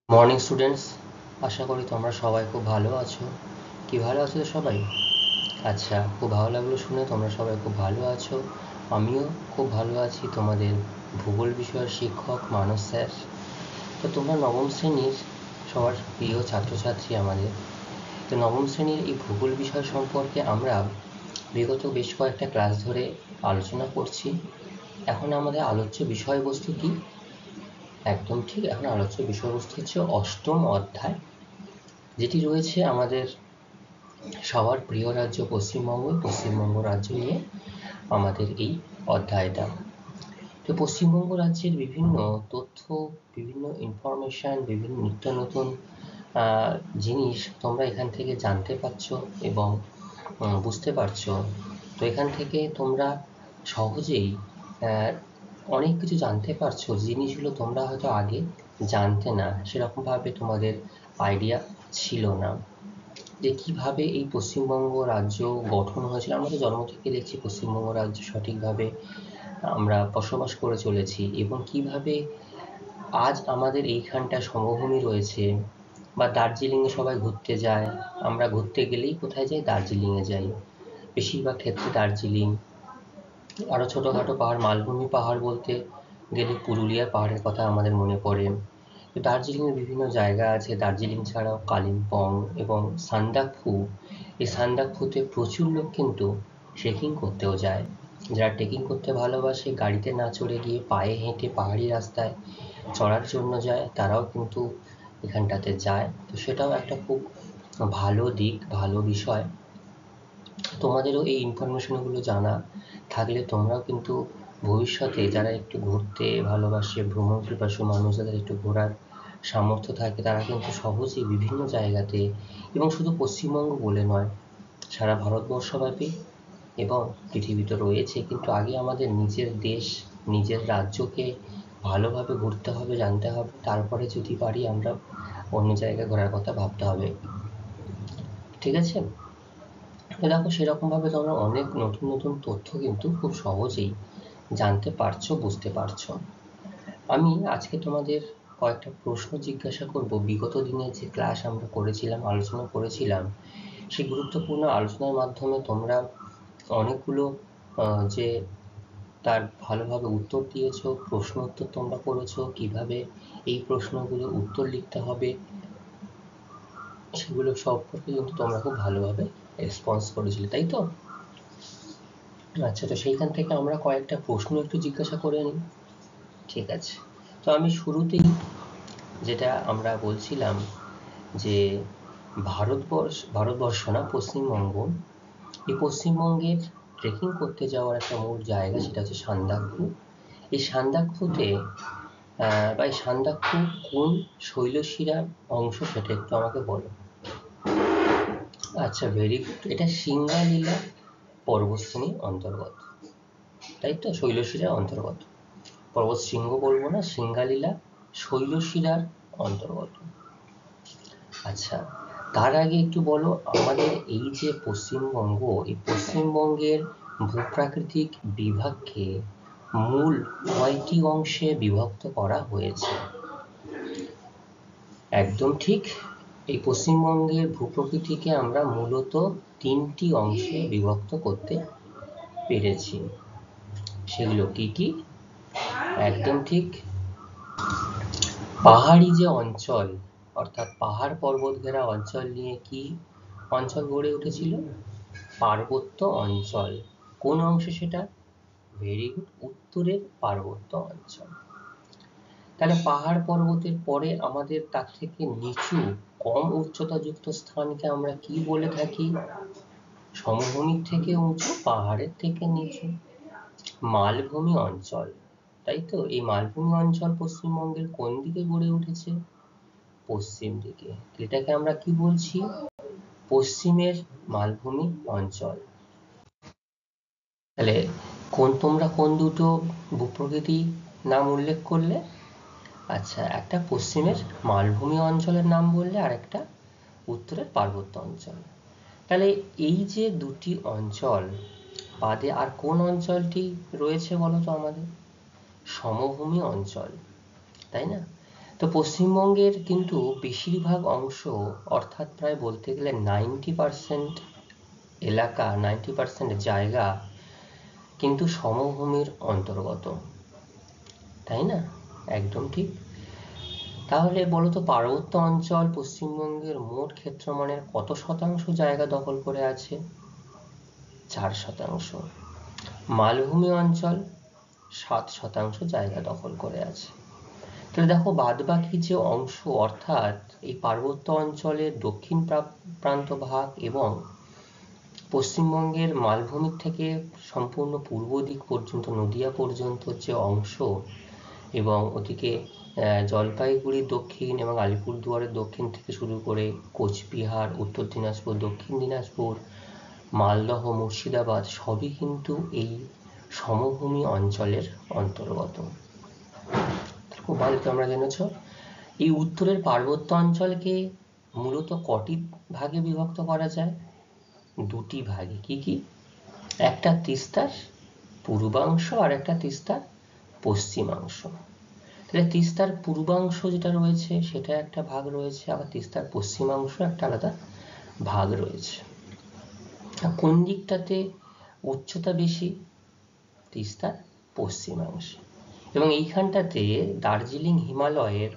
Morning students, আশা করি তোমরা সবাই খুব ভালো আছো। কি ভালো আছো তো সবাই? আচ্ছা, খুব ভালো লাগলো শুনে তোমরা সবাই খুব ভালো আছো। আমিও খুব ভালো আছি। তোমাদের ভূগোল বিষয়ের শিক্ষক মানস স্যার। তো তোমরা নবম শ্রেণীর সবার প্রিয় ছাত্রছাত্রী আমাদের। তো নবম শ্রেণীর এই ভূগোল বিষয় সম্পর্কে আমরা বিগত বেশ কয়েকটা ক্লাস ধরে আলোচনা করছি। এখন আমাদের আলোচ্য বিষয়বস্তু কি? একদম ঠিক, এখন আলোচ্য বিষয়বস্তু হচ্ছে অষ্টম অধ্যায়, যেটি রয়েছে আমাদের সবার প্রিয় রাজ্য পশ্চিমবঙ্গ রাজ্য নিয়ে আমাদের এই অধ্যায়টা। তো পশ্চিমবঙ্গ রাজ্যের বিভিন্ন তথ্য, বিভিন্ন ইনফরমেশন, বিভিন্ন নিত্য নতুন জিনিস তোমরা এখান থেকে জানতে পারছো এবং বুঝতে পারছো। তো এখান থেকে তোমরা সহজেই আহ, অনেক কিছু জানতে পারছো, জিনিসগুলো তোমরা হয়তো আগে জানতে না, সেরকমভাবে তোমাদের আইডিয়া ছিল না যে কিভাবে এই পশ্চিমবঙ্গ রাজ্য গঠন হয়েছিল। আমরা তো জন্ম থেকে দেখছি পশ্চিমবঙ্গ রাজ্য সঠিকভাবে আমরা বসবাস করে চলেছি, এবং কিভাবে আজ আমাদের এইখানটা সমভূমি রয়েছে। বা দার্জিলিংয়ে সবাই ঘুরতে যায়, আমরা ঘুরতে গেলেই কোথায় যাই? দার্জিলিংয়ে যাই। বেশিরভাগ ক্ষেত্রে দার্জিলিং, আরও ছোটোখাটো পাহাড়, মালভূমি পাহাড় বলতে গেলে পুরুলিয়ার পাহাড়ের কথা আমাদের মনে পড়ে। তো দার্জিলিংয়ের বিভিন্ন জায়গা আছে। দার্জিলিং ছাড়াও কালিম্পং এবং সান্দাকফু, এই সান্দাকফুতে প্রচুর লোক কিন্তু ট্রেকিং করতেও যায়। যারা ট্রেকিং করতে ভালোবাসে, গাড়িতে না চড়ে গিয়ে পায়ে হেঁটে পাহাড়ি রাস্তায় চড়ার জন্য যায়, তারাও কিন্তু এখানটাতে যায়। তো সেটাও একটা খুব ভালো দিক, ভালো বিষয়। তোমাদেরও এই ইনফরমেশনগুলো জানা থাকলে তোমরাও কিন্তু ভবিষ্যতে যারা একটু ঘুরতে ভালোবাসে, ভ্রমণ পিপাসু মানুষ যাদের একটু ঘোরার সামর্থ্য থাকে, তারা কিন্তু সহজেই বিভিন্ন জায়গাতে, এবং শুধু পশ্চিমবঙ্গ বলে নয়, সারা ভারতবর্ষব্যাপী এবং পৃথিবীতে রয়েছে। কিন্তু আগে আমাদের নিজের দেশ, নিজের রাজ্যকে ভালোভাবে ঘুরতে হবে, জানতে হবে, তারপরে যদি পারি আমরা অন্য জায়গায় ঘোরার কথা ভাবতে হবে। ঠিক আছে? তো দেখো, সেরকমভাবে তোমরা অনেক নতুন নতুন তথ্য কিন্তু খুব সহজেই জানতে পারছো, বুঝতে পারছো। আমি আজকে তোমাদের কয়েকটা প্রশ্ন জিজ্ঞাসা করব। বিগত দিনে যে ক্লাস আমরা করেছিলাম, আলোচনা করেছিলাম, সেই গুরুত্বপূর্ণ আলোচনার মাধ্যমে তোমরা অনেকগুলো যে তার ভালোভাবে উত্তর দিয়েছো, প্রশ্ন উত্তর তোমরা করেছো, কিভাবে এই প্রশ্নগুলো উত্তর লিখতে হবে সেগুলো সম্পর্কে কিন্তু তোমরা খুব ভালোভাবে রেসপন্স করেছিলে, তাই তো? আচ্ছা, তো সেইখান থেকে আমরা কয়েকটা প্রশ্ন একটু জিজ্ঞাসা করে নিই। ঠিক আছে, তো আমি শুরুতেই যেটা আমরা বলছিলাম যে ভারতবর্ষ না, পশ্চিমবঙ্গ, এই পশ্চিমবঙ্গের ট্রেকিং করতে যাওয়ার একটা মূল জায়গা, সেটা হচ্ছে সান্দাকফু। এই সান্দাকফুতে বা এই সান্দাকফু কোন শৈলশিরার অংশ সেটা একটু আমাকে বলো। আচ্ছা, ভেরি গুড, এটা সিঙ্গালীলা পর্বতশ্রেণীর অন্তর্গত, তাই তো? শৈলশিরার অন্তর্গত। পর্বত শৃঙ্গ বলবো না, সিঙ্গালীলা শৈলশিরার অন্তর্গত। আচ্ছা, তার আগে একটু বলো, আমাদের এই যে পশ্চিমবঙ্গ, এই পশ্চিমবঙ্গের ভূপ্রাকৃতিক বিভাগকে মূল কয়টি অংশে বিভক্ত করা হয়েছে? একদম ঠিক, এই পশ্চিমবঙ্গের ভূপ্রকৃতিকে আমরা মূলত তিনটি অংশে বিভক্ত করতে পেরেছি। সেগুলো কি কি? একদম ঠিক, পাহাড়ি যে অঞ্চল, অর্থাৎ পাহাড় পর্বত ঘেরা অঞ্চল নিয়ে কি অঞ্চল গড়ে উঠেছিল? পার্বত্য অঞ্চল। কোন অংশে সেটা? ভেরি গুড, উত্তরের পার্বত্য অঞ্চল। তাহলে পাহাড় পর্বতের পরে আমাদের তার থেকে নিচু, কম উচ্চতাযুক্ত স্থানকে আমরা কি বলে থাকি? সমভূমির থেকে উঁচু, পাহাড়ের থেকে নিচু, মালভূমি অঞ্চল। তাই তো? এই মালভূমি অঞ্চল পশ্চিমবঙ্গের কোন দিকে গড়ে উঠেছে? পশ্চিম দিকে। এটাকে আমরা কি বলছি? পশ্চিমের মালভূমি অঞ্চল। তাহলে তোমরা কোন দুটো ভূপ্রকৃতি নাম উল্লেখ করলে? আচ্ছা, একটা পশ্চিমের মালভূমি অঞ্চলের নাম বললে, আর একটা উত্তরের পার্বত্য অঞ্চল। তাহলে এই যে দুটি অঞ্চল বাদে আর কোন অঞ্চলটি রয়েছে বলো তো আমাদের? সমভূমি অঞ্চল, তাই না? তো তো পশ্চিমবঙ্গের কিন্তু বেশিরভাগ অংশ, অর্থাৎ প্রায় বলতে গেলে 90% এলাকা, 90% জায়গা কিন্তু সমভূমির অন্তর্গত, তাই না? একদম ঠিক। তাহলে বলো তো, পার্বত্য অঞ্চল পশ্চিমবঙ্গের মোট ক্ষেত্রফলের কত শতাংশ জায়গা দখল করে আছে? 4%। মালভূমি অঞ্চল 7% জায়গা দখল করে আছে। তাহলে দেখো, বাদবাকি যে অংশ, অর্থাৎ এই পার্বত্য অঞ্চলের দক্ষিণ প্রান্ত ভাগ এবং পশ্চিমবঙ্গের মালভূমির থেকে সম্পূর্ণ পূর্ব দিক পর্যন্ত, নদিয়া পর্যন্ত যে অংশ, এবং ওদিকে জলপাইগুড়ি দক্ষিণ এবং আলিপুরদুয়ারের দক্ষিণ থেকে শুরু করে কোচবিহার, উত্তর দিনাজপুর, দক্ষিণ দিনাজপুর, মালদহ, মুর্শিদাবাদ সবই কিন্তু এই সমভূমি অঞ্চলের অন্তর্গত। খুব ভালো তোমরা জেনেছ। এই উত্তরের পার্বত্য অঞ্চলকে মূলত কটি ভাগে বিভক্ত করা যায়? দুটি ভাগে। কি কি? একটা তিস্তার পূর্বাংশ আর একটা তিস্তার পশ্চিমাংশ। তাহলে তিস্তার পূর্বাংশ যেটা রয়েছে সেটা একটা ভাগ রয়েছে, আবার তিস্তার পশ্চিমাংশ একটা আলাদা ভাগ রয়েছে। কোন দিকটাতে উচ্চতা বেশি? তিস্তার পশ্চিমাংশে। এবং এইখানটাতে দার্জিলিং হিমালয়ের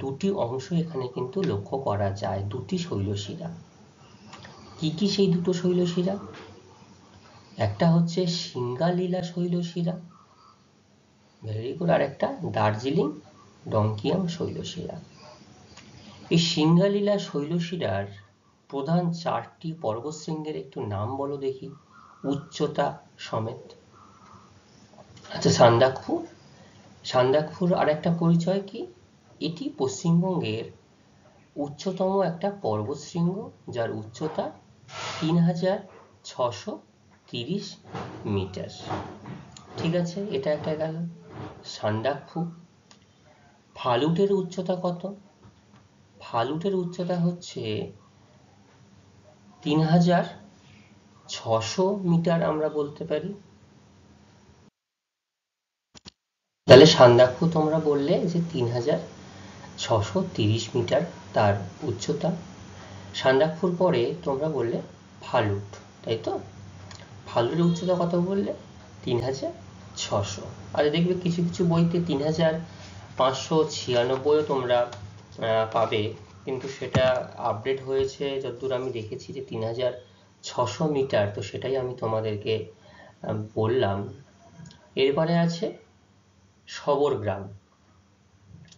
দুটি অংশ এখানে কিন্তু লক্ষ্য করা যায়, দুটি শৈলশিরা। কি কি সেই দুটো শৈলশিরা? একটা হচ্ছে সিঙ্গালীলা শৈলশিরা, ভেরি গুড, আর একটা দার্জিলিং ডংকিয়াং শৈলশিরা। এই সিঙ্গালীলা শৈলশিরার প্রধান 4টি পর্বতশৃঙ্গের একটু নাম বলো দেখি, উচ্চতা সমেত। আচ্ছা, সান্দাকফু। সান্দাকফুর আর একটা পরিচয় কি? এটি পশ্চিমবঙ্গের উচ্চতম একটা পর্বতশৃঙ্গ, যার উচ্চতা 3630 মিটার। ঠিক আছে, এটা একটা গেল সান্দাকফু। ফালুটের উচ্চতা কত? ফালুটের উচ্চতা হচ্ছে 3600 মিটার আমরা বলতে পারি। তাহলে সান্দাকফু তোমরা বললে যে 3630 মিটার তার উচ্চতা। সান্দাকফুর পরে তোমরা বললে ফালুট, তাই তো? ফালুটের উচ্চতা কত বললে? 3600। আর দেখবে কিছু কিছু বইতে 3596ও তোমরা পাবে, কিন্তু সেটা আপডেট হয়েছে যতদূর আমি দেখেছি যে 3600 মিটার। তো সেটাই আমি তোমাদেরকে বললাম। এরপরে আছে সবরগ্রাম,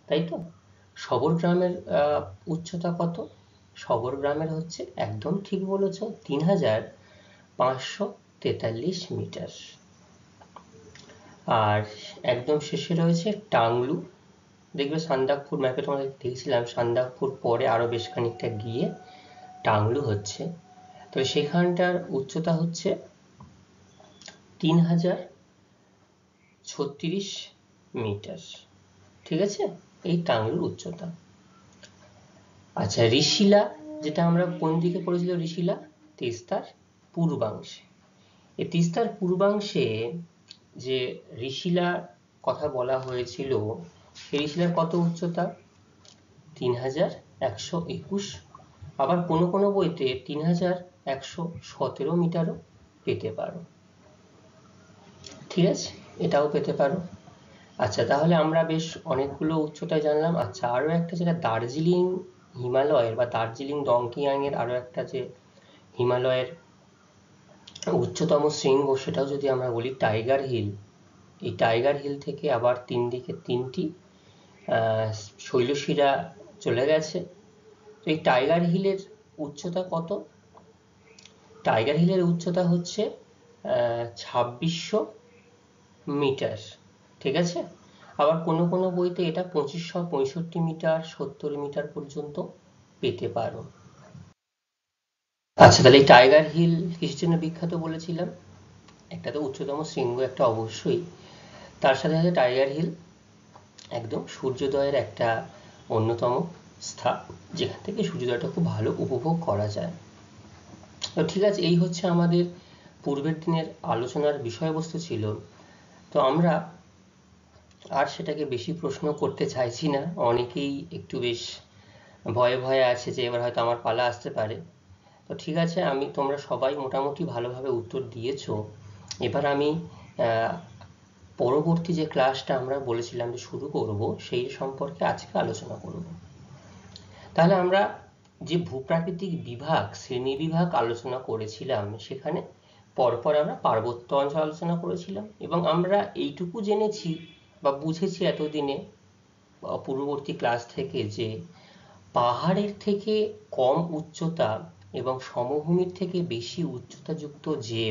তাই তো? সবরগ্রামের উচ্চতা কত? সবরগ্রামের হচ্ছে, একদম ঠিক বলেছ, 3543 মিটার। আর একদম শেষে রয়েছে টাংলু। দেখবে সান্দাকফু ম্যাপে তোমাদের দেখছিলাম, সান্দাকফুর পরে আরো বেশ খানিকটা গিয়ে টাংলু হচ্ছে। তো সেখানটার উচ্চতা হচ্ছে 3036 মিটার। ঠিক আছে, এই টাংলুর উচ্চতা। আচ্ছা, ঋষিলা, যেটা আমরা কোন দিকে পড়েছিল? ঋষিলা তিস্তার পূর্বাংশে। এই তিস্তার পূর্বাংশে যে ঋষিলার কথা বলা হয়েছিল, সেই ঋষিলার কত উচ্চতা? 3121। আবার কোনো কোনো বইতে 3117 মিটারও পেতে পারো। ঠিক আছে, এটাও পেতে পারো। আচ্ছা, তাহলে আমরা বেশ অনেকগুলো উচ্চতায় জানলাম। আচ্ছা, আরো একটা যেটা দার্জিলিং হিমালয়ের বা দার্জিলিং ডংকিয়াং এর আরো একটা যে হিমালয়ের উচ্চতম শৃঙ্গ, সেটাও যদি আমরা বলি টাইগার হিল। এই টাইগার হিল থেকে আবার তিন দিকে তিনটি শৈলশিরা চলে গেছে। তো এই টাইগার হিলের উচ্চতা কত? টাইগার হিলের উচ্চতা হচ্ছে 2600 মিটার। ঠিক আছে, আবার কোনো কোনো বইতে এটা 2565 মিটার, 70 মিটার পর্যন্ত পেতে পারো। আচ্ছা, তাহলে এই টাইগার হিল কিসের জন্য বিখ্যাত বলেছিলাম? একটা তো উচ্চতম শৃঙ্গ, একটা অবশ্যই, তার সাথে সাথে টাইগার হিল একদম সূর্যোদয়ের একটা অন্যতম স্থান, যেখান থেকে সূর্যোদয়টা খুব ভালো উপভোগ করা যায়। তো ঠিক আছে, এই হচ্ছে আমাদের পূর্বের দিনের আলোচনার বিষয়বস্তু ছিল। তো আমরা আর সেটাকে বেশি প্রশ্ন করতে চাইছি না, অনেকেই একটু বেশ ভয়ে ভয়ে আছে যে এবার হয়তো আমার পালা আসতে পারে। তো ঠিক আছে, তোমরা সবাই মোটামুটি ভালোভাবে উত্তর দিয়েছো। এবার আমি পরবর্তী যে ক্লাসটা আমরা বলেছিলাম যে শুরু করব, সেই সম্পর্কে আজকে আলোচনা করব। তাহলে আমরা যে ভূপ্রাকৃতিক বিভাগ, শ্রেণী বিভাগ আলোচনা করেছিলাম, সেখানে পরপর আমরা পার্বত্য অঞ্চল আলোচনা করেছিলাম এবং আমরা এইটুকু জেনেছি বা বুঝেছি এতদিনে পূর্ববর্তী ক্লাস থেকে যে পাহাড়ের থেকে কম উচ্চতা এবং সমভূমির থেকে বেশি উচ্চতাযুক্ত যে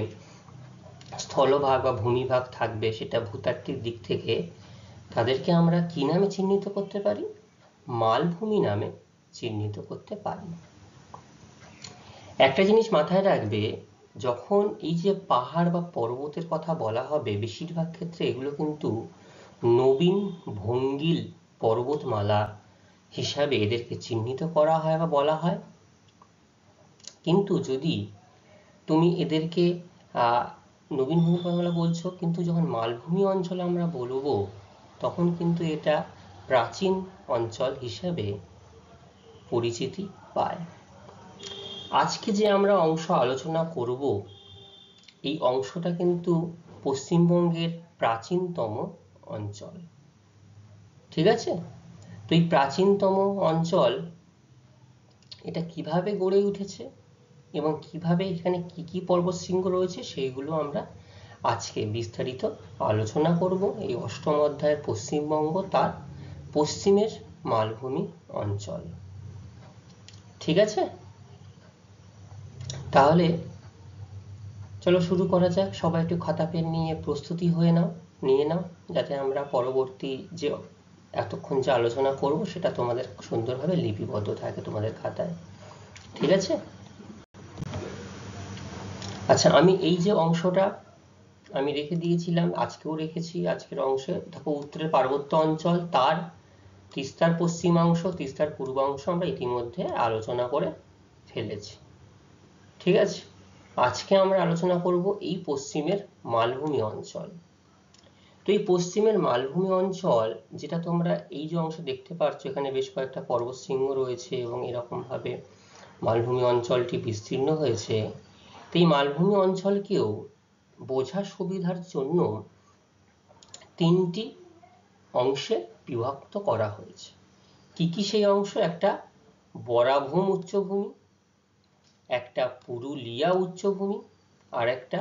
স্থলভাগ বা ভূমিভাগ থাকবে, সেটা ভূতাত্ত্বিক দিক থেকে তাদেরকে আমরা কি নামে চিহ্নিত করতে পারি? মালভূমি নামে চিহ্নিত করতে পারি। একটা জিনিস মাথায় রাখবে, যখন এই যে পাহাড় বা পর্বতের কথা বলা হবে, বেশিরভাগ ক্ষেত্রে এগুলো কিন্তু নবীন ভঙ্গিল পর্বতমালা হিসাবে এদেরকে চিহ্নিত করা হয় বা বলা হয়। কিন্তু যদি তুমি এদেরকে নবীন ভঙ্গিল পর্বতমালা বলছো, কিন্তু যখন মালভূমি অঞ্চল আমরা বলবো, তখন কিন্তু এটা প্রাচীন অঞ্চল হিসাবে পরিচিতি পায়। আজকে যে আমরা অংশ আলোচনা করব, এই অংশটা কিন্তু পশ্চিমবঙ্গের প্রাচীনতম অঞ্চল। ঠিক আছে? তো এই প্রাচীনতম অঞ্চল, এটা কিভাবে গড়ে উঠেছে এবং কিভাবে এখানে কি কি পর্বতশৃঙ্গ রয়েছে, সেইগুলো আমরা আজকে বিস্তারিত আলোচনা করব এই অষ্টম অধ্যায়ের পশ্চিমবঙ্গ তার পশ্চিমের মালভূমি অঞ্চল। ঠিক আছে? তাহলে চলো শুরু করা যাক। সবাই একটু খাতা পেন নিয়ে প্রস্তুতি নিয়ে নাও, যাতে আমরা পরবর্তী যে এতক্ষণ যে আলোচনা করব সেটা তোমাদের সুন্দরভাবে লিপিবদ্ধ থাকে তোমাদের খাতায়। ঠিক আছে? আচ্ছা, আমি এই যে অংশটা আমি রেখে দিয়েছিলাম, আজকেও রেখেছি, আজকের অংশে দেখো উত্তরের পার্বত্য অঞ্চল, তার তিস্তার পশ্চিমাংশ, তিস্তার পূর্বাংশ আমরা ইতিমধ্যে আলোচনা করে ফেলেছি। ঠিক আছে? আজকে আমরা আলোচনা করব এই পশ্চিমের মালভূমি অঞ্চল। তো এই পশ্চিমের মালভূমি অঞ্চল, যেটা তোমরা এই যে অংশ দেখতে পাচ্ছ, এখানে বেশ কয়েকটা পর্বতশৃঙ্গ রয়েছে এবং এরকম ভাবে মালভূমি অঞ্চলটি বিস্তীর্ণ হয়েছে। তো এই মালভূমি অঞ্চলকেও বোঝার সুবিধার জন্য তিনটি অংশে বিভক্ত করা হয়েছে। কি কি সেই অংশ? একটা বরাভূম উচ্চভূমি, একটা পুরুলিয়া উচ্চভূমি, আর একটা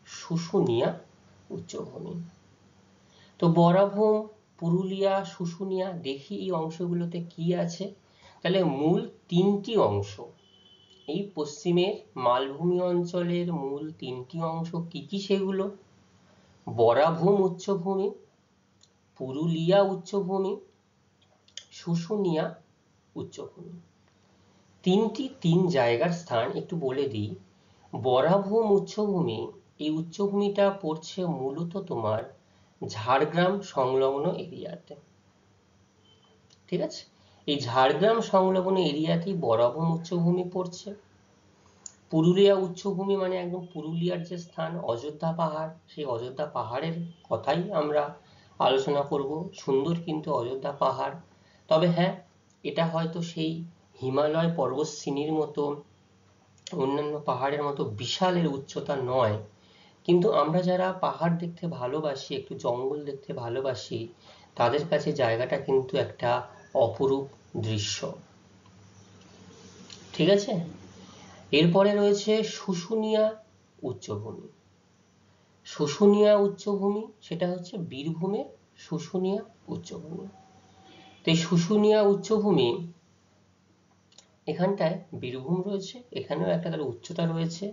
শুশুনিয়া উচ্চভূমি। তো বরাভূম, পুরুলিয়া, শুশুনিয়া, দেখি এই অংশগুলোতে কি আছে। তাহলে মূল তিনটি অংশ, এই পশ্চিমের মালভূমি অঞ্চলের মূল তিনটি অংশ কি কি সেগুলো? বরাভূম উচ্চভূমি, পুরুলিয়া উচ্চভূমি, শুশুনিয়া উচ্চভূমি। তিন জায়গার স্থান একটু বলে দিই। বরাভূম উচ্চভূমি, এই উচ্চভূমিটা পড়ছে মূলত তোমার ঝাড়গ্রাম সংলগ্ন এরিয়াতে। ঠিক আছে? এই ঝাড়গ্রাম সংলগ্ন এরিয়াতেই বরাভূম উচ্চভূমি পড়ছে। পুরুলিয়া উচ্চভূমি মানে একদম পুরুলিয়ার যে স্থান, অযোধ্যা পাহাড়, সেই অযোধ্যা পাহাড়ের কথাই আমরা আলোচনা করব। সুন্দর কিন্তু অযোধ্যা পাহাড়। তবে হ্যাঁ, এটা হয়তো সেই হিমালয় পর্বতশ্রেণীর মতো, অন্যান্য পাহাড়ের মতো বিশালের উচ্চতা নয়, কিন্তু আমরা যারা পাহাড় দেখতে ভালোবাসি, একটু জঙ্গল দেখতে ভালোবাসি, তাদের কাছে জায়গাটা কিন্তু একটা অপরূপ দৃশ্য। ঠিক আছে? এরপরে রয়েছে শুশুনিয়া উচ্চভূমি। শুশুনিয়া উচ্চভূমি, সেটা হচ্ছে বীরভূমের শুশুনিয়া উচ্চভূমি। তো এই শুশুনিয়া উচ্চভূমি, এখানটায় বীরভূম রয়েছে, এখানেও একটা তার উচ্চতা রয়েছে,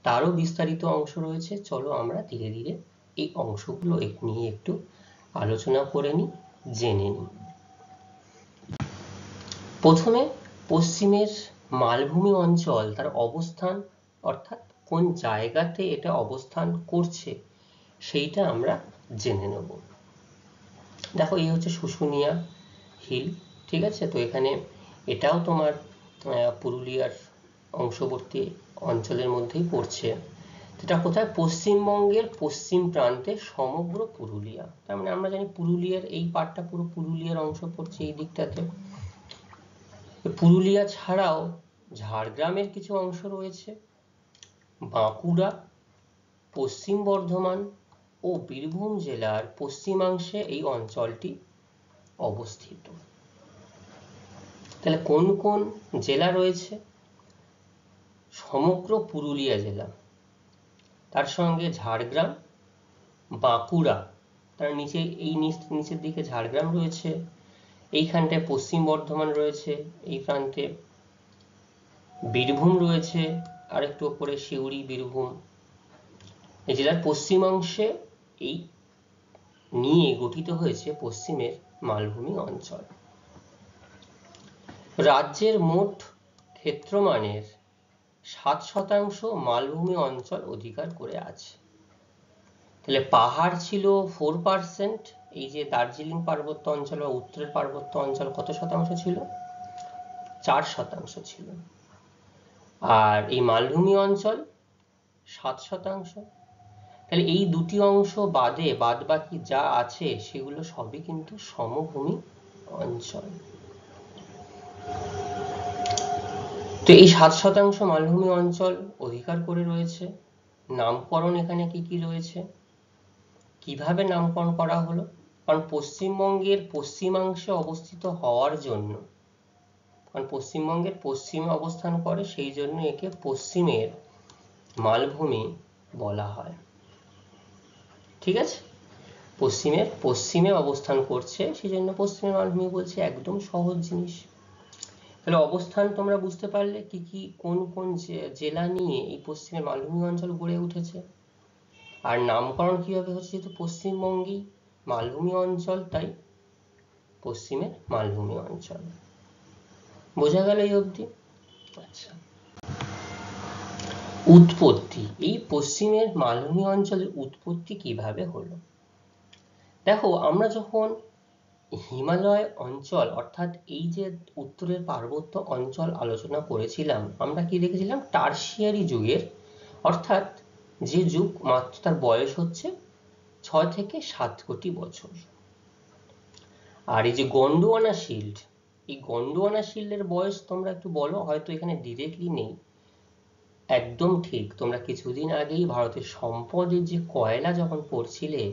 তারও বিস্তারিত অংশ রয়েছে। চলো আমরা ধীরে ধীরে এই অংশগুলো নিয়ে একটু আলোচনা করে নিই, জেনে নিই। প্রথমে পশ্চিমের মালভূমি অঞ্চল, তার অবস্থান, অর্থাৎ কোন জায়গাতে এটা অবস্থান করছে, সেইটা আমরা জেনে নেব। দেখো, এই হচ্ছে শুশুনিয়া হিল। ঠিক আছে? তো এখানে এটাও তোমার পুরুলিয়ার অংশবর্তী অঞ্চলের মধ্যেই পড়ছে। তো এটা কোথায়? পশ্চিমবঙ্গের পশ্চিম প্রান্তে সমগ্র পুরুলিয়া। তার মানে আমরা জানি পুরুলিয়ার এই পার্টটা পুরো পুরুলিয়ার অংশ পড়ছে এই দিকটাতে। পুরুলিয়া ছাড়াও ঝাড়গ্রামের কিছু অংশ রয়েছে, বাঁকুড়া, পশ্চিম বর্ধমান ও বীরভূম জেলার পশ্চিমাংশে এই অঞ্চলটি অবস্থিত। তাহলে কোন কোন জেলা রয়েছে? সমগ্র পুরুলিয়া জেলা, তার সঙ্গে ঝাড়গ্রাম, বাঁকুড়া, তার নিচে এই নিচের দিকে ঝাড়গ্রাম রয়েছে, এইখানটায় পশ্চিম বর্ধমান রয়েছে, এই প্রান্তে বীরভূম রয়েছে, আর একটু ওপরে সিউড়ি, বীরভূম। এই জেলার পশ্চিমাংশে এই নিয়ে গঠিত হয়েছে পশ্চিমের মালভূমি অঞ্চল। রাজ্যের মোট ক্ষেত্রমানের 7% মালভূমি অঞ্চল অধিকার করে আছে। তাহলে পাহাড় ছিল 4%, এই যে দার্জিলিং পার্বত্য অঞ্চল বা উত্তরের পার্বত্য অঞ্চল কত শতাংশ ছিল? 4% ছিল। আর এই মালভূমি অঞ্চল 7%। তাহলে এই দুটি অংশ বাদে বাদ বাকি যা আছে সেগুলো সবই কিন্তু সমভূমি অঞ্চল। তো এই 7% মালভূমি অঞ্চল অধিকার করে রয়েছে। নামকরণ এখানে কি কি রয়েছে, কিভাবে নামকরণ করা হলো? কারণ পশ্চিমবঙ্গের পশ্চিমাংশে অবস্থিত হওয়ার জন্য, কারণ পশ্চিমবঙ্গের পশ্চিমে অবস্থান করে সেই জন্য একে পশ্চিমের মালভূমি বলা হয়। ঠিক আছে, পশ্চিমের পশ্চিমে অবস্থান করছে সেই জন্য পশ্চিমের মালভূমি বলছে, একদম সহজ জিনিস। তাহলে অবস্থান তোমরা বুঝতে পারলে কি কি কোন কোন জেলা নিয়ে এই পশ্চিমের মালভূমি অঞ্চল গড়ে উঠেছে। আর নামকরণ কিভাবে হচ্ছে, যেহেতু পশ্চিমবঙ্গেই মালভূমি অঞ্চল তাই পশ্চিমের মালভূমি অঞ্চল। বোঝা গেল এই অবধি? আচ্ছা, উৎপত্তি, এই পশ্চিমের মালভূমি অঞ্চলের উৎপত্তি কিভাবে হলো? দেখো, আমরা যখন হিমালয় অঞ্চল অর্থাৎ এই যে উত্তরের পার্বত্য অঞ্চল আলোচনা করেছিলাম, আমরা কি দেখেছিলাম? টারশিয়ারি যুগের, অর্থাৎ যে যুগ মাত্র তার বয়স হচ্ছে 6 থেকে 7 কোটি বছর। আর এই যে গন্ডোয়ানা শিল্ড, এই গন্ডোয়ানা শিল্ডের বয়স তোমরা একটু বলো, হয়তো এখানে ডিরেক্টলি নেই। একদম ঠিক, তোমরা কিছুদিন আগেই ভারতের সম্পদের যে কয়লা যখন পড়ছিলে,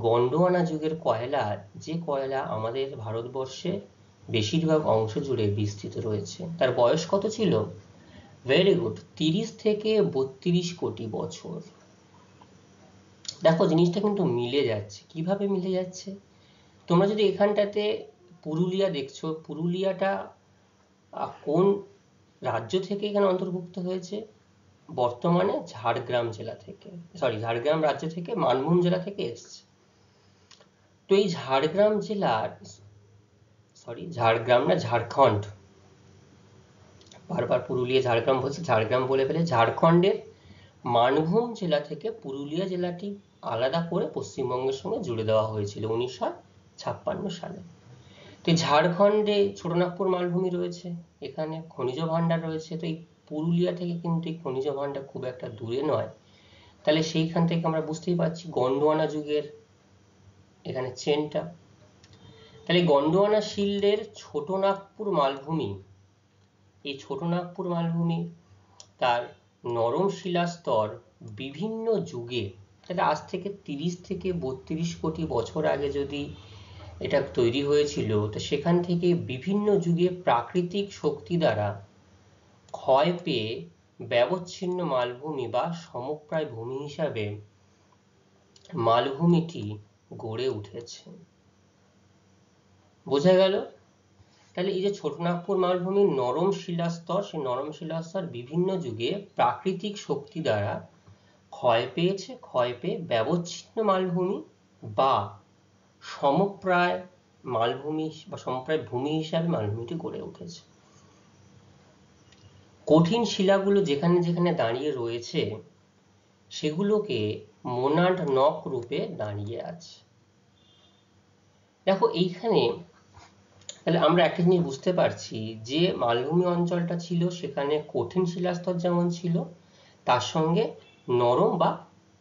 গন্ডোয়ানা যুগের কয়লা, যে কয়লা আমাদের ভারতবর্ষে বেশিরভাগ অংশ জুড়ে বিস্তৃত রয়েছে, তার বয়স কত ছিল? ভেরি গুড, 30 থেকে 32 কোটি বছর। দেখো, জিনিসটা কিন্তু মিলে যাচ্ছে। কিভাবে মিলে যাচ্ছে? তোমরা যদি এখানটাতে পুরুলিয়া দেখছো, পুরুলিয়াটা কোন রাজ্য থেকে এখানে অন্তর্ভুক্ত হয়েছে? বর্তমানে ঝাড়গ্রাম জেলা থেকে, ঝাড়গ্রাম রাজ্য থেকে, মানভূম জেলা থেকে এসছে। তো এই ঝাড়গ্রাম জেলার, ঝাড়গ্রাম না, ঝাড়খণ্ড, বারবার পুরুলিয়া ঝাড়গ্রাম বলছে, ঝাড়গ্রাম বলে ফেলে। ঝাড়খণ্ডের মানভূম জেলা থেকে পুরুলিয়া জেলাটি আলাদা করে পশ্চিমবঙ্গের সঙ্গে জুড়ে দেওয়া হয়েছিল 1956 সালে। তো ঝাড়খণ্ডে ছোটনাগপুর মালভূমি রয়েছে, এখানে খনিজ ভাণ্ডার রয়েছে। তো এই পুরুলিয়া থেকে কিন্তু এই খনিজ ভাণ্ডার খুব একটা দূরে নয়। তাহলে সেইখান থেকে আমরা বুঝতেই পারছি গন্ডোয়ানা যুগের এখানে চেনটা। তাহলে গন্ডোয়ানা শিল্ডের ছোটনাগপুর মালভূমি, এই ছোটনাগপুর মালভূমি তার নরম শিলাস্তর বিভিন্ন যুগে, তাহলে আজ থেকে 30 থেকে 32 কোটি বছর আগে যদি এটা তৈরি হয়েছিল, তো সেখান থেকে বিভিন্ন যুগে প্রাকৃতিক শক্তি দ্বারা ক্ষয় পেয়ে ব্যবচ্ছিন্ন মালভূমি বা সমপ্রায় ভূমি হিসাবে মালভূমিটি গড়ে উঠেছে। বোঝা গেল? তাহলে এই যে ছোটনাগপুর মালভূমির নরম শিলাস্তর, সেই নরম শিলাস্তর বিভিন্ন যুগে প্রাকৃতিক শক্তি দ্বারা ক্ষয় পেয়েছে, ক্ষয় পেয়ে ব্যবচ্ছিন্ন মালভূমি বা সমপ্রায় মালভূমি বা সমপ্রায় ভূমি হিসাবে মালভূমিটি গড়ে উঠেছে। কঠিন শিলাগুলো যেখানে যেখানে দাঁড়িয়ে রয়েছে সেগুলোকে মোনাড নক রূপে দাঁড়িয়ে আছে। দেখো এইখানে তাহলে আমরা একটা জিনিস বুঝতে পারছি যে মালভূমি অঞ্চলটা ছিল, সেখানে কঠিন শিলাস্তর যেমন ছিল, তার সঙ্গে নরম বা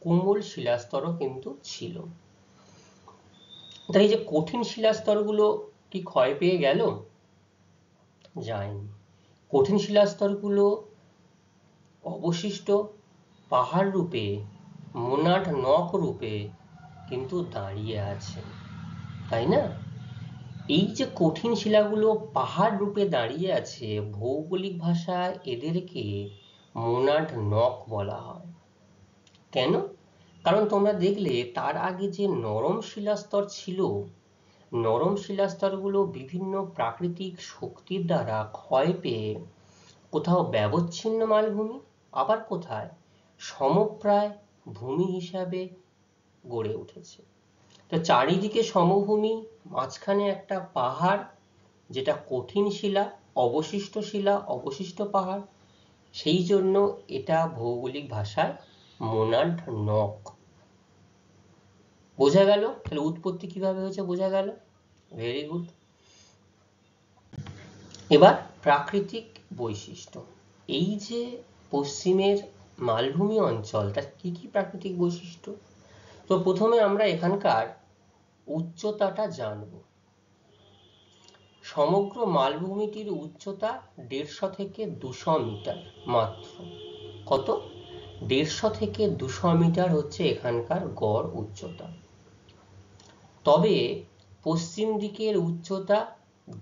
কোমল শিলাস্তরও কিন্তু ছিল। তাই এই যে কঠিন শিলাস্তরগুলো কি ক্ষয় পেয়ে গেল? যায়নি। কঠিন শিলাস্তরগুলো অবশিষ্ট পাহাড় রূপে, মোনাট নক রূপে কিন্তু দাঁড়িয়ে আছে, তাই না? এই যে কঠিন শিলাগুলো পাহাড় রূপে দাঁড়িয়ে আছে, ভৌগোলিক ভাষায় এদেরকে মোনাট নক বলা হয়। কেন? কারণ তোমরা দেখলে তার আগে যে নরম শিলাস্তর ছিল, নরম শিলাস্তরগুলো বিভিন্ন প্রাকৃতিক শক্তির দ্বারা ক্ষয় পেয়ে কোথাও ব্যবচ্ছিন্ন মালভূমি, আবার কোথায় সমপ্রায় ভূমি হিসাবে গড়ে উঠেছে। তো চারিদিকে সমভূমি, মাঝখানে একটা পাহাড়, যেটা কঠিন শিলা, অবশিষ্ট পাহাড়, সেই জন্য এটা ভৌগোলিক ভাষায় মোনাড নক। বোঝা গেল? তাহলে উৎপত্তি কিভাবে হয়েছে বোঝা গেল। Very good. এবার প্রাকৃতিক বৈশিষ্ট্য। এই যে পশ্চিমের মালভূমি অঞ্চল, তার কি কি প্রাকৃতিক বৈশিষ্ট্য? তো প্রথমে আমরা এখানকার উচ্চতাটা জানব। সমগ্র মালভূমিটির উচ্চতা 150 থেকে 200 মিটার মাত্র। কত? 150 থেকে 200 মিটার হচ্ছে এখানকার গড় উচ্চতা। তবে পশ্চিম দিকের উচ্চতা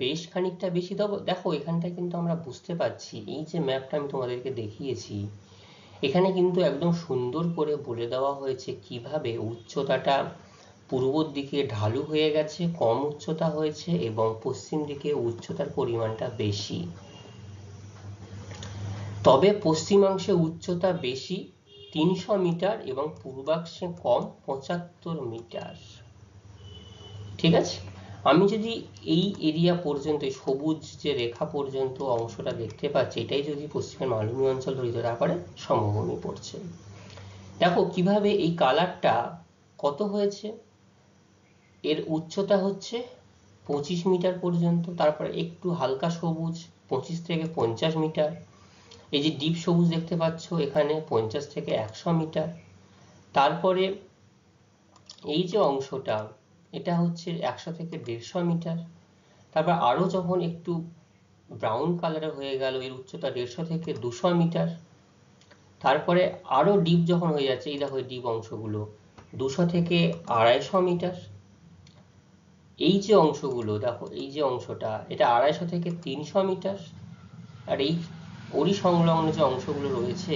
বেশ খানিকটা বেশি। দেখো এখানটা কিন্তু আমরা বুঝতে পারছি, এই যে ম্যাপটা আমি তোমাদেরকে দেখিয়েছি, এখানে কিন্তু একদম সুন্দর করে বলে দেওয়া হয়েছে কিভাবে উচ্চতাটা পূর্বর দিকে ঢালু হয়ে গেছে, কম উচ্চতা হয়েছে, এবং পশ্চিম দিকে উচ্চতার পরিমাণটা বেশি। তবে পশ্চিমাংশে উচ্চতা বেশি 300 মিটার এবং পূর্বাংশে কম 75 মিটার। ঠিক আছে? আমি যদি এই এরিয়া পর্যন্ত, সবুজ যে রেখা পর্যন্ত অংশটা দেখতে পাচ্ছি, এটাই যদি পশ্চিমের মালভূমি অঞ্চল ধরি, তারপরে সমভূমি পড়ছে। দেখো কিভাবে এই কালারটা কত হয়েছে। এর উচ্চতা হচ্ছে 25 মিটার পর্যন্ত, তারপরে একটু হালকা সবুজ 25 থেকে 50 মিটার, এই যে ডিপ সবুজ দেখতে পাচ্ছ এখানে 50 থেকে 100 মিটার, তারপরে এই যে অংশটা এটা হচ্ছে 100 থেকে 150 মিটার, তারপর আরো যখন একটু ব্রাউন কালারের হয়ে গেল, এর উচ্চতা 150 থেকে 200 মিটার, তারপরে আরো ডিপ যখন হয়ে যাচ্ছে, এই দেখো ডিপ অংশগুলো 200 থেকে 250 মিটার, এই যে অংশগুলো দেখো, এই যে অংশটা এটা 250 থেকে 300 মিটার, আর এই ওরই সংলগ্ন যে অংশগুলো রয়েছে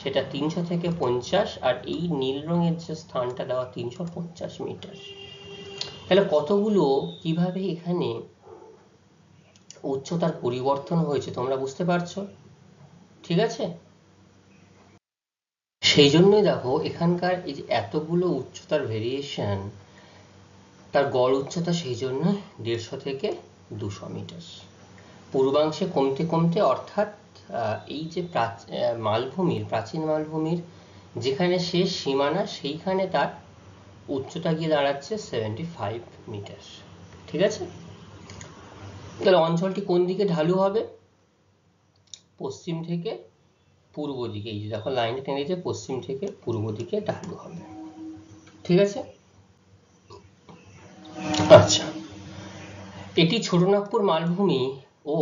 সেটা 300 থেকে 50, আর এই নীল রঙের যে স্থানটা দেওয়া 350 মিটার। তাহলে কতগুলো কিভাবে এখানে উচ্চতার পরিবর্তন হয়েছে তোমরা বুঝতে পারছো? ঠিক আছে? সেই জন্যই দেখো এখানকার এই যে এতগুলো উচ্চতার ভেরিয়েশন, তার গড় উচ্চতা সেই জন্য 150 থেকে 200 মিটার। পূর্বাংশে কমতে কমতে, অর্থাৎ এই যে মালভূমির, প্রাচীন মালভূমির যেখানে শেষ সীমানা, সেইখানে তার উচ্চতা গিয়ে দাঁড়াচ্ছে 75 মিটার। ঠিক আছে? তাহলে অঞ্চলটি কোন দিকে ঢালু হবে? পশ্চিম থেকে পূর্ব দিকে। এই যে দেখো লাইনটা টেনে দিয়েছে, পশ্চিম থেকে পূর্ব দিকে ঢালু হবে। ঠিক আছে? আচ্ছা, এটি ছোটনাগপুর মালভূমি ও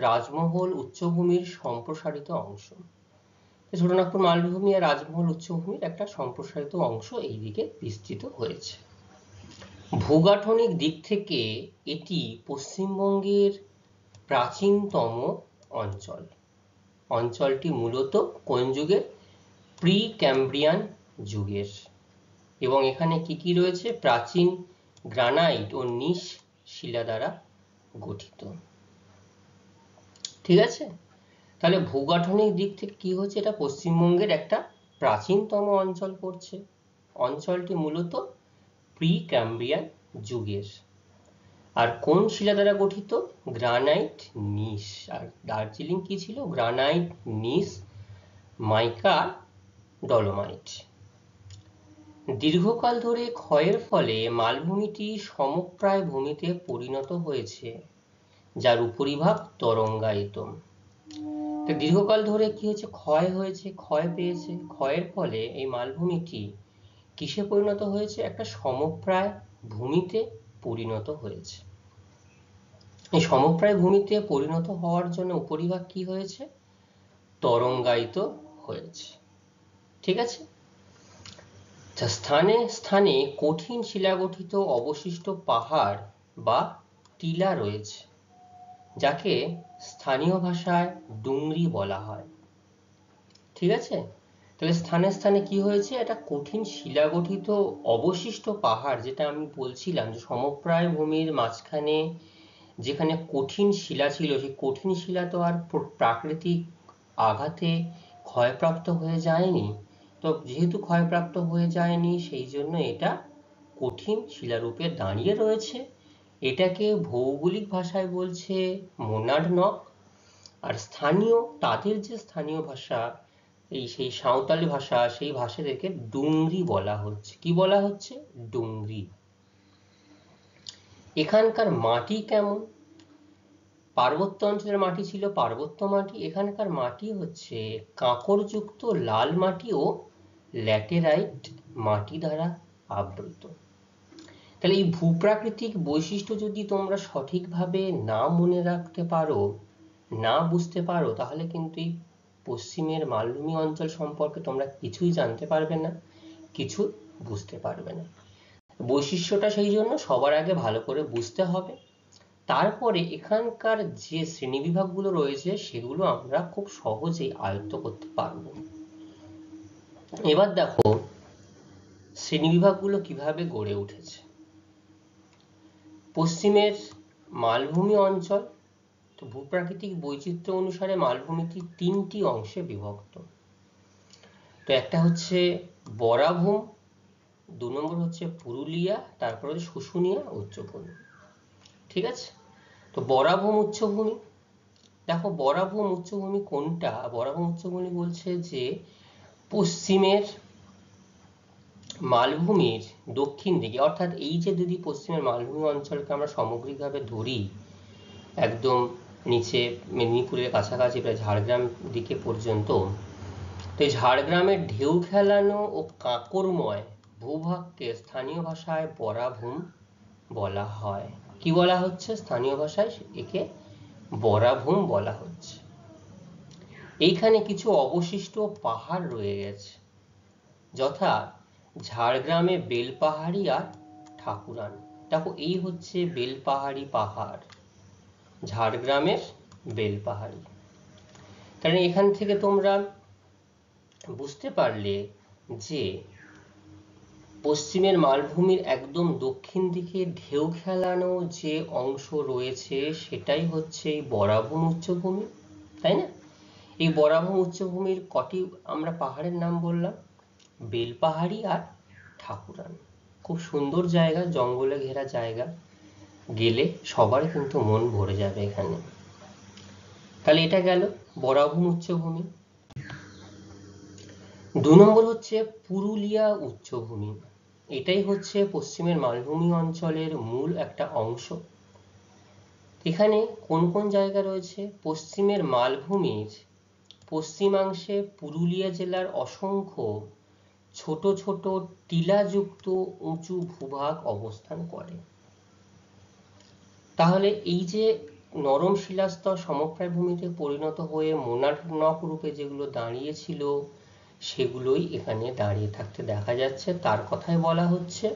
রাজমহল উচ্চভূমির সম্প্রসারিত অংশ। ছোটনাগপুর মালভূমি আর রাজমহল উচ্চভূমির একটা সম্প্রসারিত অংশ এই দিকে বিস্তৃত হয়েছে। ভূগাঠনিক দিক থেকে এটি পশ্চিমবঙ্গের প্রাচীনতম অঞ্চল। অঞ্চলটি মূলত কোন যুগের? প্রি ক্যাম্ব্রিয়ান যুগের, এবং এখানে কি কি রয়েছে? প্রাচীন গ্রানাইট ও নিস শিলা দ্বারা গঠিত। ঠিক আছে? তাহলে ভূগাঠনিক দিক থেকে কি হচ্ছে? এটা পশ্চিমবঙ্গের একটা প্রাচীনতম অঞ্চল পড়ছে। অঞ্চলটি মূলত প্রি ক্যাম্ব্রিয়ান যুগের। আর কোন শিলা দ্বারা গঠিত? গ্রানাইট, নিস। আর দার্জিলিং কি ছিল? গ্রানাইট, নিস, মাইকা, ডলোমাইট। দীর্ঘকাল ধরে ক্ষয়ের ফলে মালভূমিটি সমপ্রায় ভূমিতে পরিণত হয়েছে, যার উপরিভাগ তরঙ্গায়িত। তো দীর্ঘকাল ধরে কি হচ্ছে, ক্ষয় হয়েছে, ক্ষয় পেয়েছে। ক্ষয়ের ফলে এই মালভূমিটি কিসে পরিণত হয়েছে, একটা সমপ্রায় ভূমিতে পরিণত হয়েছে। এই সমপ্রায় ভূমিতে পরিণত হওয়ার জন্য উপরিভাগ কি হয়েছে, তরঙ্গায়িত হয়েছে। ঠিক আছে। স্থানে স্থানে কঠিন শিলাগঠিত অবশিষ্ট পাহাড় বা টিলা রয়েছে, যাকে স্থানীয় ভাষায় ডুংরি বলা হয়। ঠিক আছে। তাহলে স্থানে স্থানে কি হয়েছে, একটা কঠিন শিলাগঠিত অবশিষ্ট পাহাড়, যেটা আমি বলছিলাম যে সমপ্রায় ভূমির মাঝখানে যেখানে কঠিন শিলা ছিল, সেই কঠিন শিলা তো আর প্রাকৃতিক আঘাতে ক্ষয়প্রাপ্ত হয়ে যায়নি। তো যেহেতু ক্ষয়প্রাপ্ত হয়ে যায়নি, সেই জন্য এটা কঠিন শিলারূপে দাঁড়িয়ে রয়েছে। এটাকে ভৌগোলিক ভাষায় বলছে মোনাড নক। আর স্থানীয়, তাদের যে স্থানীয় ভাষা, সেই সাঁওতালি ভাষা, সেই ভাষাদেরকে ডুংরি বলা হচ্ছে। কি বলা হচ্ছে, ডুংরি। এখানকার মাটি কেমন, পার্বত্য অঞ্চলের মাটি ছিল পার্বত্য মাটি, এখানকার মাটি হচ্ছে কাঁকরযুক্ত লাল মাটি ও ল্যাটেরাইট মাটি দ্বারা আবৃত। তাহলে এই ভূপ্রাকৃতিক বৈশিষ্ট্য যদি তোমরা সঠিকভাবে না মনে রাখতে পারো, না বুঝতে পারো, তাহলে কিন্তু এই পশ্চিমের মালভূমি অঞ্চল সম্পর্কে তোমরা কিছুই জানতে পারবে না, কিছু বুঝতে পারবে না। বৈশিষ্ট্যটা সেই জন্য সবার আগে ভালো করে বুঝতে হবে, তারপরে এখানকার যে শ্রেণীবিভাগগুলো রয়েছে সেগুলো আমরা খুব সহজেই আয়ত্ত করতে পারবো। এবার দেখো শ্রেণীবিভাগগুলো কিভাবে গড়ে উঠেছে। পশ্চিমের মালভূমি অঞ্চল, তো ভূপ্রাকৃতিক বৈচিত্র্য অনুসারে মালভূমিটি তিনটি অংশে বিভক্ত। তো একটা হচ্ছে বরাভূম, 2 নম্বর হচ্ছে পুরুলিয়া, তারপর হচ্ছে শুশুনিয়া উচ্চভূমি। ঠিক আছে। তো বরাভূম উচ্চভূমি, দেখো বরাভূম উচ্চভূমি কোনটা। বরাভূম উচ্চভূমি বলছে যে পশ্চিমের মালভূমির দক্ষিণ দিকে, অর্থাৎ এই যে যদি পশ্চিমের মালভূমি অঞ্চলকে আমরা সামগ্রিকভাবে ধরি, একদম নিচে মেদিনীপুরের কাছাকাছি প্রায় ঝাড়গ্রাম দিকে পর্যন্ত, তো এই ঝাড়গ্রামের ঢেউ খেলানো ও কাঁকরময় ভূভাগকে স্থানীয় ভাষায় বরাভূম বলা হয়। কি বলা হচ্ছে, স্থানীয় ভাষায় একে বরাভূম বলা হচ্ছে। এইখানে কিছু অবশিষ্ট পাহাড় রয়ে গেছে, যথা ঝাড়গ্রামে বেলপাহাড়ি আর ঠাকুরান। দেখো এই হচ্ছে বেলপাহাড়ি পাহাড়, ঝাড়গ্রামের বেলপাহাড়ি। কারণ এখান থেকে তোমরা বুঝতে পারলে যে পশ্চিমের মালভূমির একদম দক্ষিণ দিকে ঢেউ খেলানো যে অংশ রয়েছে সেটাই হচ্ছে এই বরাভূম উচ্চভূমি, তাই না? এই বরাভূম উচ্চভূমির কটি আমরা পাহাড়ের নাম বললাম, বেলপাহাড়ি আর ঠাকুরান। খুব সুন্দর জায়গা, জঙ্গলে ঘেরা জায়গা, গেলে সবার কিন্তু মন ভরে যাবে এখানে। তাহলে এটা গেল বরাভূম উচ্চভূমি। 2 নম্বর হচ্ছে পুরুলিয়া উচ্চভূমি। এটাই হচ্ছে পশ্চিমের মালভূমি অঞ্চলের মূল একটা অংশ। এখানে কোন কোন জায়গা রয়েছে, পশ্চিমের মালভূমির পশ্চিমাংশে পুরুলিয়া জেলার অসংখ্য ছোট ছোট টিলাযুক্ত উঁচু ভূভাগ অবস্থান করে। তাহলে এই যে নরম শিলাস্তর সমপ্রায় ভূমিতে পরিণত হয়ে মোনাড নক রূপে যেগুলো দাঁড়িয়েছিল, সেগুলোই এখানে দাঁড়িয়ে থাকতে দেখা যাচ্ছে। তার কথাই বলা হচ্ছে,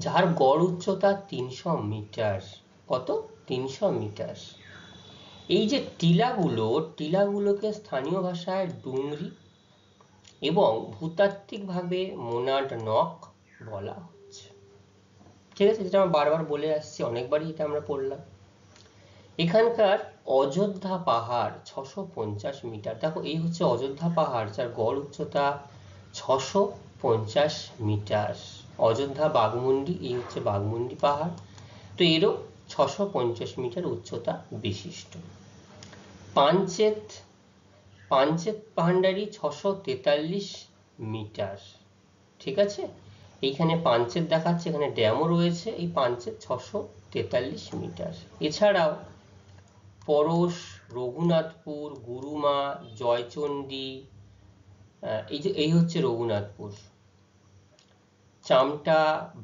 যার গড় উচ্চতা 300 মিটার। কত, 300 মিটার। এই যে টিলাগুলোকে স্থানীয় ভাষায় ডুংরি এবং ভূতাত্ত্বিকভাবে মোনাড নক বলা হচ্ছে। ঠিক আছে, যেটা আমরা বারবার বলে আসছি, অনেকবারই এটা আমরা পড়লাম। এখানকার অযোধ্যা পাহাড় 650 মিটার। দেখো এই হচ্ছে অযোধ্যা পাহাড়, যার গড় উচ্চতা 650 মিটার। অযোধ্যা বাঘমুন্ডি, এই হচ্ছে বাঘমুন্ডি পাহাড়, তো এরও 650 মিটার উচ্চতা বিশিষ্ট। পাঞ্চেত পাহাড়ি 643 মিটার। ঠিক আছে, এইখানে পাঞ্চেত দেখাচ্ছে, এখানে ড্যামও রয়েছে। এই পাঞ্চেত 643 মিটার। এছাড়াও পরশ, রঘুনাথপুর, গুরুমা, জয়চণ্ডী, এই হচ্ছে রঘুনাথপুর, চামটা,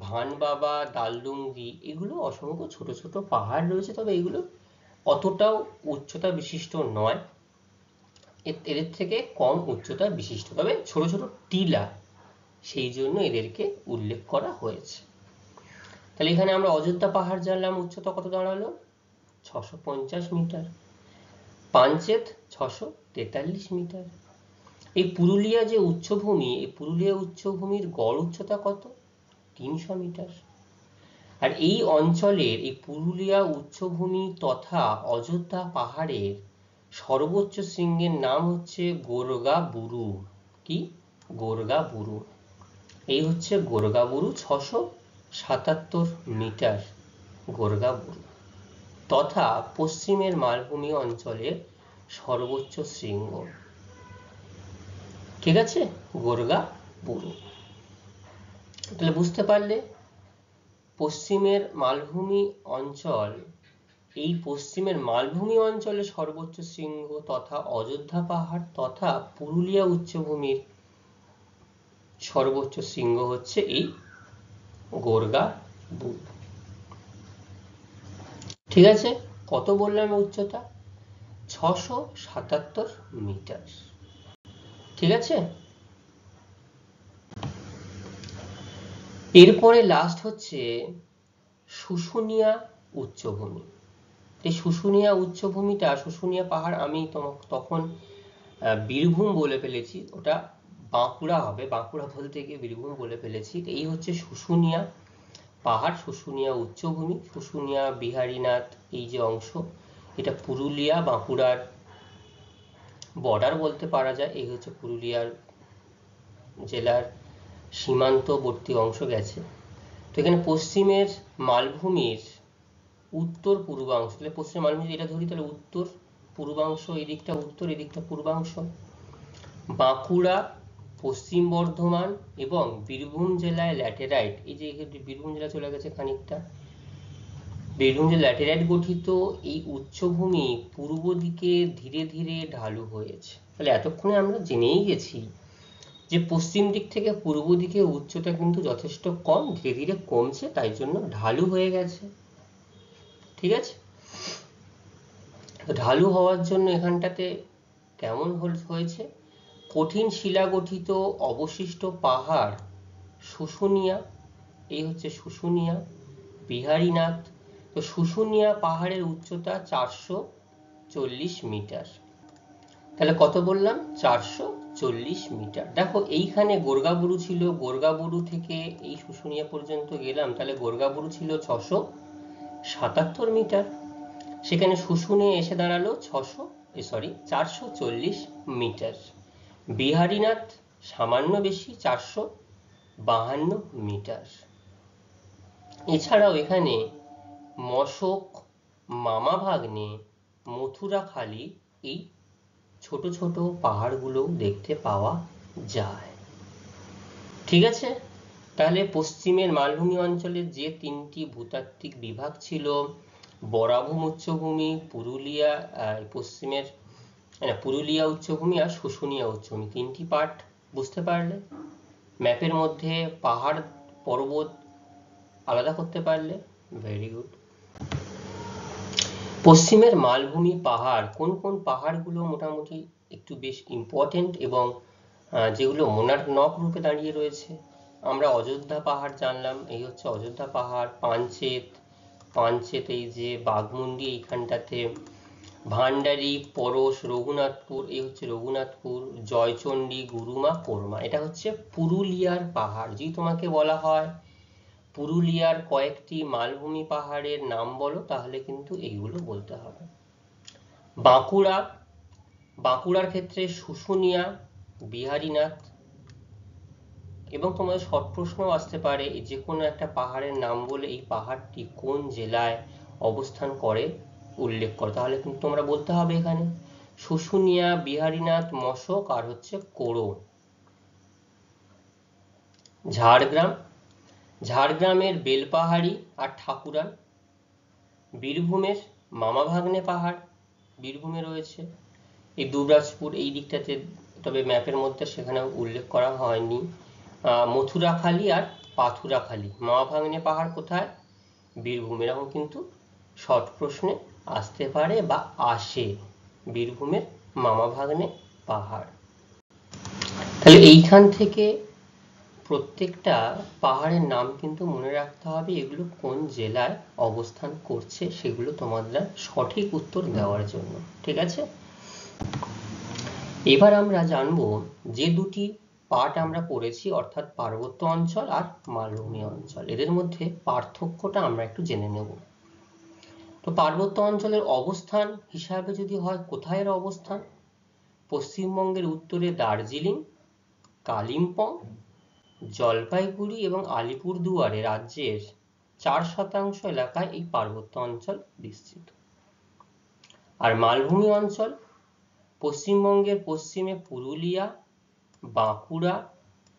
ভানবাবা, দালডুংরি, এগুলো অসংখ্য ছোট ছোট পাহাড় রয়েছে, তবে এগুলো অতটাও উচ্চতা বিশিষ্ট নয়, এদের থেকে কম উচ্চতা বিশিষ্ট, তবে ছোট ছোট টিলা, সেই জন্য এদেরকে উল্লেখ করা হয়েছে। তাহলে এখানে আমরা অযোধ্যা পাহাড় জানলাম, উচ্চতা কত দাঁড়ালো 650 মিটার, পাঞ্চেত 643 মিটার। এই পুরুলিয়া যে উচ্চভূমি, এই পুরুলিয়া উচ্চভূমির গড় উচ্চতা কত 300 মিটার। আর এই অঞ্চলের এই পুরুলিয়া উচ্চভূমি তথা অযোধ্যা পাহাড়ের সর্বোচ্চ শৃঙ্গের নাম হচ্ছে গোরগাবুরু। কি? গোরগাবুরু। এই হচ্ছে গোরগাবুরু, 677 মিটার গোরগাবুরু, তথা পশ্চিমের মালভূমি অঞ্চলের সর্বোচ্চ শৃঙ্গ। ঠিক আছে, গোরগাবুরু। তাহলে বুঝতে পারলে পশ্চিমের মালভূমি অঞ্চল, এই পশ্চিমের মালভূমি অঞ্চলের সর্বোচ্চ শৃঙ্গ তথা অযোধ্যা পাহাড় তথা পুরুলিয়া উচ্চভূমির সর্বোচ্চ শৃঙ্গ হচ্ছে এই গোরগাবুরু। ঠিক আছে, কত বললাম উচ্চতা? 677 মিটার। ঠিক আছে, এরপরে লাস্ট হচ্ছে শুশুনিয়া উচ্চভূমি। এই শুশুনিয়া উচ্চভূমিটা, শুশুনিয়া পাহাড় আমি তখন বীরভূম বলে ফেলেছি, ওটা বাঁকুড়া হবে, বাঁকুড়া বলতে গিয়ে বীরভূম বলে ফেলেছি। এই হচ্ছে শুশুনিয়া পাহাড়, শুশুনিয়া উচ্চভূমি, শুশুনিয়া বিহারীনাথ, এই যে অংশ, এটা পুরুলিয়া বাঁকুড়ার বর্ডার বলতে পারা যায়। এই হচ্ছে পুরুলিয়ার জেলার সীমান্তবর্তী অংশ গেছে। তো এখানে পশ্চিমের মালভূমির উত্তর পূর্বাংশ, তাহলে পশ্চিম মালভূমি এটা ধরি, তাহলে উত্তর পূর্বাংশ, এদিকটা উত্তর, এদিকটা পূর্বাংশ, বাঁকুড়া, পশ্চিম বর্ধমান এবং বীরভূম জেলায় ল্যাটেরাইট, এই যে বীরভূম জেলা চলে গেছে খানিকটা, বীরভূম জেলা ল্যাটেরাইট গঠিত এই উচ্চভূমি পূর্ব দিকে ধীরে ধীরে ঢালু হয়েছে। তাহলে এতক্ষণে আমরা জেনেই গেছি যে পশ্চিম দিক থেকে পূর্ব দিকে উচ্চতা কিন্তু যথেষ্ট কম, ধীরে ধীরে কমছে, তাই জন্য ঢালু হয়ে গেছে। ঠিক আছে, ঢালু হওয়ার জন্য এখানটাতে কেমন হয়েছে? কঠিন শিলা গঠিত অবশিষ্ট পাহাড় শুশুনিয়া, এই হচ্ছে শুশুনিয়া, বিহারীনাথ। তো শুশুনিয়া পাহাড়ের উচ্চতা 440 মিটার। তাহলে কত বললাম? 440 মিটার। দেখো এইখানে গোরগাবুরু ছিল, গোরগাবুরু থেকে এই শুশুনিয়া পর্যন্ত গেলাম, তাহলে গোরগাবুরু ছিল 677 মিটার, সেখানে শুশুনিয়া এসে দাঁড়ালো 440 মিটার। বিহারীনাথ সামান্য বেশি, 452 মিটার। এছাড়াও এখানে মশক, মামাভাগ্নে, মথুরাখালী, এই ছোট ছোট পাহাড়গুলো দেখতে পাওয়া যায়। ঠিক আছে, তাহলে পশ্চিমের মালভূমি অঞ্চলের যে তিনটি ভূতাত্ত্বিক বিভাগ ছিল, বরাভূম উচ্চভূমি, পুরুলিয়া পশ্চিমের পুরুলিয়া উচ্চভূমি আর শুশুনিয়া উচ্চভূমি, তিনটি পার্ট বুঝতে পারলে? ম্যাপের মধ্যে পাহাড় পর্বত আলাদা করতে পারলে? Very good. পশ্চিমের মালভূমি পাহাড়, কোন কোন পাহাড়গুলো মোটামুটি একটু বেশ ইম্পর্টেন্ট এবং যেগুলো মোনার্ক রূপে দাঁড়িয়ে রয়েছে? আমরা অযোধ্যা পাহাড় জানলাম, এই হচ্ছে অযোধ্যা পাহাড়, পাঞ্চেত এই যে বাঘমুন্ডি এইখানটাতে, ভান্ডারি, পরশ, রঘুনাথপুর, এই হচ্ছে রঘুনাথপুর, জয়চণ্ডী, গুরুমা, কোরমা, এটা হচ্ছে পুরুলিয়ার পাহাড়। যদি তোমাকে বলা হয় পুরুলিয়ার কয়েকটি মালভূমি পাহাড়ের নাম বলো, তাহলে কিন্তু এইগুলো বলতে হবে। বাঁকুড়ার ক্ষেত্রে শুশুনিয়া, বিহারীনাথ, এবং তোমাদের শর্ট প্রশ্ন আসতে পারে যে কোনো একটা পাহাড়ের নাম বলে এই পাহাড়টি কোন জেলায় অবস্থান করে উল্লেখ করো, তাহলে কিন্তু তোমরা বলতে হবে এখানে শুশুনিয়া, বিহারীনাথ, মশক আর হচ্ছে কোড়ো। ঝাড়গ্রামের বেলপাহাড়ি আর ঠাকুরান, বীরভূমের মামাভাগ্নে পাহাড়, বীরভূমে রয়েছে, এই দুবরাজপুর এই দিকটাতে, তবে ম্যাপের মধ্যে সেখানে উল্লেখ করা হয়নি। মথুরাখালী আর পাথুরাখালী, মা ভাগ্নে পাহাড় কোথায়? বীরভূম। এরকম কিন্তু শর্ট প্রশ্নে আসতে পারে বা আসে, বীরভূমের মামা ভাগ্নে পাহাড়। তাহলে এইখান থেকে প্রত্যেকটা পাহাড়ের নাম কিন্তু মনে রাখতে হবে, এগুলো কোন জেলায় অবস্থান করছে সেগুলো তোমাদের সঠিক উত্তর দেওয়ার জন্য। ঠিক আছে, এবার আমরা জানবো যে দুটি পার্ট আমরা পড়েছি, অর্থাৎ পার্বত্য অঞ্চল আর মালভূমি অঞ্চল, এদের মধ্যে পার্থক্যটা আমরা একটু জেনে নেব। তো পার্বত্য অঞ্চলের অবস্থান হিসাবে যদি হয়, কোথায় এর অবস্থান? পশ্চিমবঙ্গের উত্তরে দার্জিলিং, কালিম্পং, জলপাইগুড়ি এবং আলিপুরদুয়ারে রাজ্যের 4% এলাকায় এই পার্বত্য অঞ্চল বিস্তৃত। আর মালভূমি অঞ্চল পশ্চিমবঙ্গের পশ্চিমে পুরুলিয়া, বাঁকুড়া,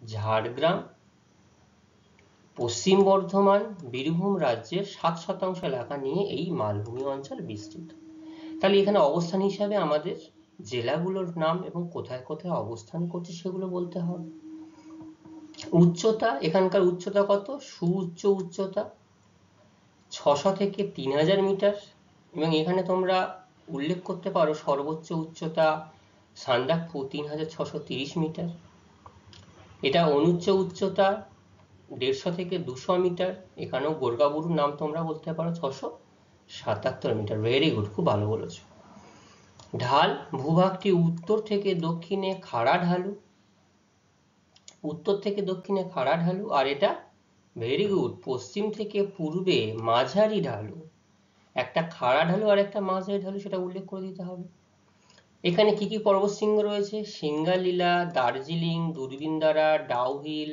ঝাড়গ্রাম, পশ্চিম বর্ধমান, বীরভূম রাজ্যের 7% এলাকা নিয়ে এই মালভূমি অঞ্চল বিস্তৃত। তাহলে এখানে অবস্থান হিসাবে আমাদের জেলাগুলোর নাম এবং কোথায় কোথায় অবস্থান করছে সেগুলো বলতে হবে। উচ্চতা, এখানকার উচ্চতা কত? সুউচ্চ উচ্চতা 600 থেকে 3000 মিটার, এবং এখানে তোমরা উল্লেখ করতে পারো সর্বোচ্চ উচ্চতা সান্দাকফু 3630 মিটার। এটা অনুচ্চ উচ্চতা 150 থেকে 200 মিটার, এখানেও গোর্গাবুরুর নাম তোমরা বলতে পারো 677 মিটার। ভেরি গুড, খুব ভালো বলেছো। ঢাল, ভূভাগটি উত্তর থেকে দক্ষিণে খাড়া ঢালু, উত্তর থেকে দক্ষিণে খাড়া ঢালু, আর এটা ভেরি গুড, পশ্চিম থেকে পূর্বে মাঝারি ঢালু। একটা খাড়া ঢালু আর একটা মাঝারি ঢালু, সেটা উল্লেখ করে দিতে হবে। এখানে কি কি পর্বতশৃঙ্গ রয়েছে? সিঙ্গালীলা, দার্জিলিং, দূরবিন্দারা, ডাউহিল,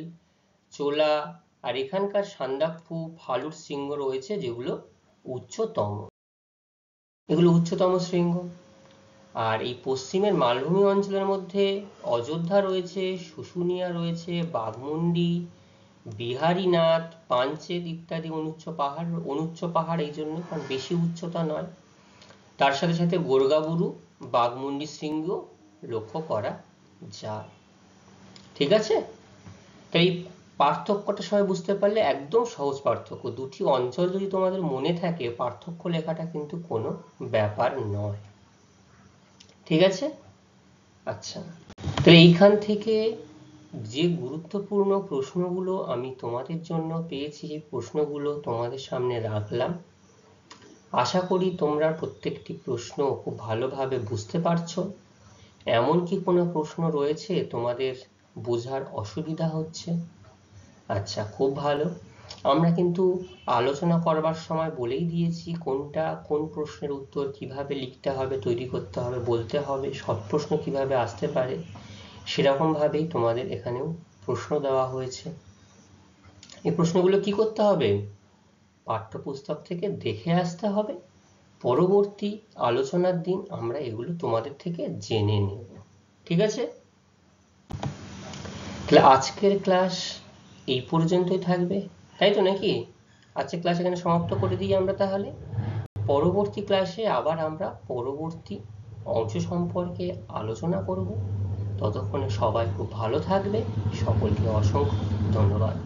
চোলা, আর এখানকার সান্দাকফু, ফালুর শৃঙ্গ রয়েছে, যেগুলো উচ্চতম, এগুলো উচ্চতম শৃঙ্গ। আর এই পশ্চিমের মালভূমি অঞ্চলের মধ্যে অযোধ্যা রয়েছে, শুশুনিয়া রয়েছে, বাঘমুন্ডি, বিহারীনাথ, পাঞ্চেত ইত্যাদি অনুচ্চ পাহাড় এই জন্য, কারণ বেশি উচ্চতা নয়। তার সাথে সাথে গোর্গাবুরু, বাঘমুন্ডি শৃঙ্গ লক্ষ্য করা যায়। ঠিক আছে, তাই পার্থক্যটা সবাই বুঝতে পারলে, একদম সহজ পার্থক্য। দুটি অঞ্চল যদি তোমাদের মনে থাকে, পার্থক্য লেখাটা কিন্তু কোনো ব্যাপার নয়। ঠিক আছে, আচ্ছা, তাহলে এইখান থেকে যে গুরুত্বপূর্ণ প্রশ্নগুলো আমি তোমাদের জন্য পেয়েছি, সেই প্রশ্নগুলো তোমাদের সামনে রাখলাম। আশা করি তোমরা প্রত্যেকটি প্রশ্ন খুব ভালোভাবে বুঝতে পারছো। এমন কি কোনো প্রশ্ন রয়েছে তোমাদের বোঝার অসুবিধা হচ্ছে? আচ্ছা, খুব ভালো। আমরা কিন্তু আলোচনা করবার সময় বলেই দিয়েছি কোন প্রশ্নের উত্তর কিভাবে লিখতে হবে, তৈরি করতে হবে, বলতে হবে, সব প্রশ্ন কিভাবে আসতে পারে, সেরকম ভাবেই তোমাদের এখানেও প্রশ্ন দেওয়া হয়েছে। এই প্রশ্নগুলো কি করতে হবে? পাঠ্যপুস্তক থেকে দেখে আসতে হবে। পরবর্তী আলোচনার দিন আমরা এগুলো তোমাদের থেকে জেনে নেব। ঠিক আছে, তাহলে আজকের ক্লাস এই পর্যন্তই থাকবে, তাই তো নাকি? আজকের ক্লাস এখানে সমাপ্ত করে দিই আমরা। তাহলে পরবর্তী ক্লাসে আবার আমরা পরবর্তী অংশ সম্পর্কে আলোচনা করব। ততক্ষণে সবাই খুব ভালো থাকবে। সকলকে অসংখ্য ধন্যবাদ।